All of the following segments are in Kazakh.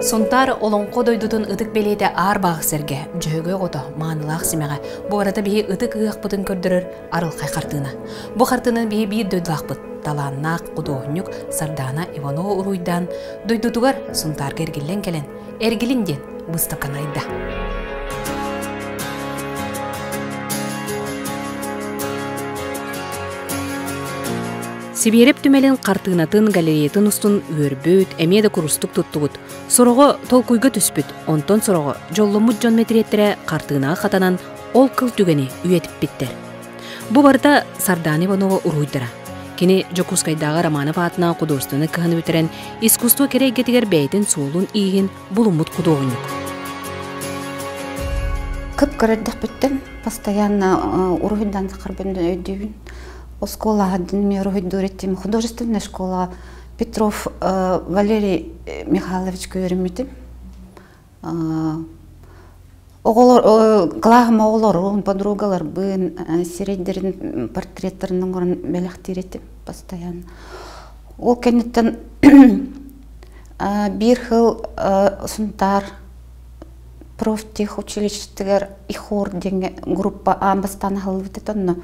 Сунтар олонқо дойдутун ытык белейде аар бағысерге, жөйгө ғото маанылақ семеға. Бұ арада бейі ытык ұяқпытын көрдірір арыл қайқартына. Бұ қартынан бейі бейі дөйділақпыт. Таланнақ, құдоғынюк, Сардана Иванова ұруйдан дойдутугар сунтарға ергілен келен. Ергілінден бұстыққан айда. Сибиреп түмелен қартығынатын галереятын ұстын өрбөт, әмеді құрыстық тұттығыт. Сұрығы толкуйға түспіт, онтон сұрығы жоллымыт жон метреттірі қартығынаға қатанан ол қыл түгені үйетіп біттер. Бұ барда Сардана Иванова ұруйдыра. Кені Жокускайдағы Романов атына құдостыны кығыны өтірен, искусство керейгетігер бәйтін суылын иігін бұлымыт құдоғынық. Көп көрердік біттім, постоянно ұруйдан сақарбынды өйдеуін. Школа Дуреттим, художественная школа Петров Валерий Михайлович көрімметім. Глағым оғылар, подругалар бұн серейдерін портреттерінің орын бәліқтер етім постоянно. Ол кәнеттен бір хыл сунтар профтех училищетігер ихор денге группа амбастан ғылып ететінні.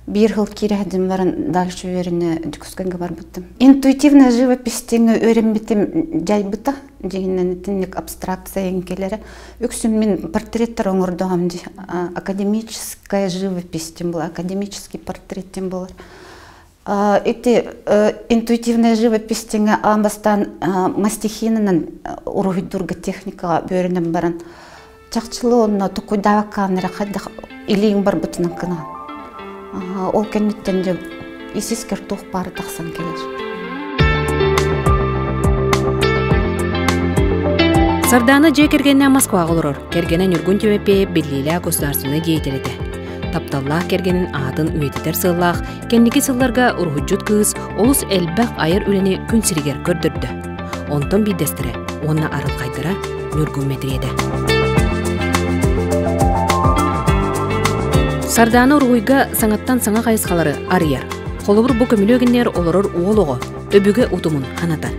Bir yıl kirehdim varın dalşı öğrene dükküskenge var bıttım. Intuitivna живопистеңі öğrenmetim jay bıta. Degenen tinlik абстракция enkelere. Öksüm min portretler oңордоғам. Академическая живопись тем была, академический портрет тем был. Эти интуитивная живопись теңі амбастан мастихинынан урухидурга техника öğrenem баран. Чақчылы онна тукуйдава камера қайдақ илейін бар бытының кына. Ол кәнеттен де есескер тоқ бары тақсан келер. Сардана же кергенне Москваға олырыр. Кергенен үргін төбепе беллейлі государственны деятелеті. Тапталлах кергенен атын үйететер сыллах, кеннеки сылларға ұрғыджут кыз, олыс әлбәқ айыр үлені күнсірігер көрдірді. Онтон бидестірі, онына арыл қайдыра нүргін метреді. Сардана ургуйга саңаттан саңа қайысқалары арияр. Қолыбыр бұ көмілөгінер олырыр уолығы, өбігі ұтымын ханатар.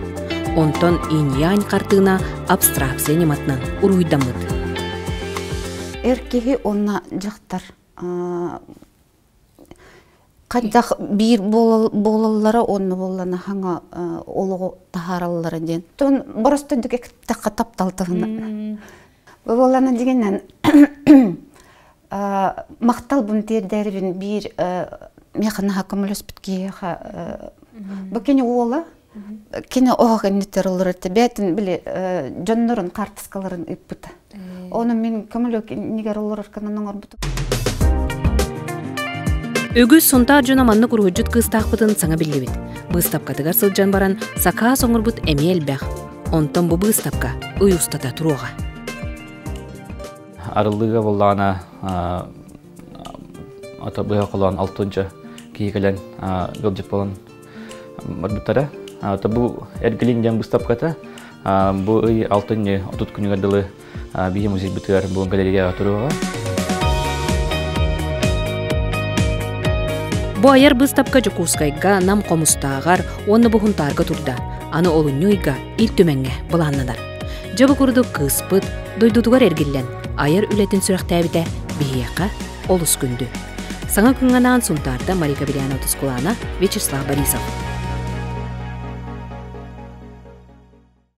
Онтон иньян қартығына абстракция нематынан ургуйдамыд. Эркеге онна жақтар. Қайдақ бір болалары онны боланы хаңа олығы тахаралары ден. Тон бұрысты дүге таққа тапталтығына. Боланы дегеннен мақтал бұн тердербін бір меқына хақымылыс біткеға. Бұл кені ола, кені оғын нетер олыр өтті. Бәтін білі жоннырын қартысқаларын өппіті. Оны мен көмілі негер олыр өркінің оңыр бұты. Өгіз сонта жона манны күргіджіт қыстақпытын саңа білі бет. Бұстапқатығар сылжан баран сақа соңыр бұт әмел бәқ. Онтан бұл бұстапқа ұй ұстата тұруға. Арылыға болағына ата бұға қолуан 6-шы кейекелен ғылжып болан барбыттары. Бұл әргілінден бұстапқата бұл 6-шы отут күнігер дылы бейі музей бұтығар бұл галереяға тұруға. Бұл айар бұстапқа Жокускайға нам қомыстағар оны бұғынтарға тұрда. Аны олынүйға ил төменге бұланнадар. Жабы күрді қыспыт, дойдудуғар әргілен. Айыр үлетін сүрақтәбіде бейеқа олыс күнді. Саңа күнғанаған сұнтарда Марика Беляна Тұскулана, Вячеслав Борисов.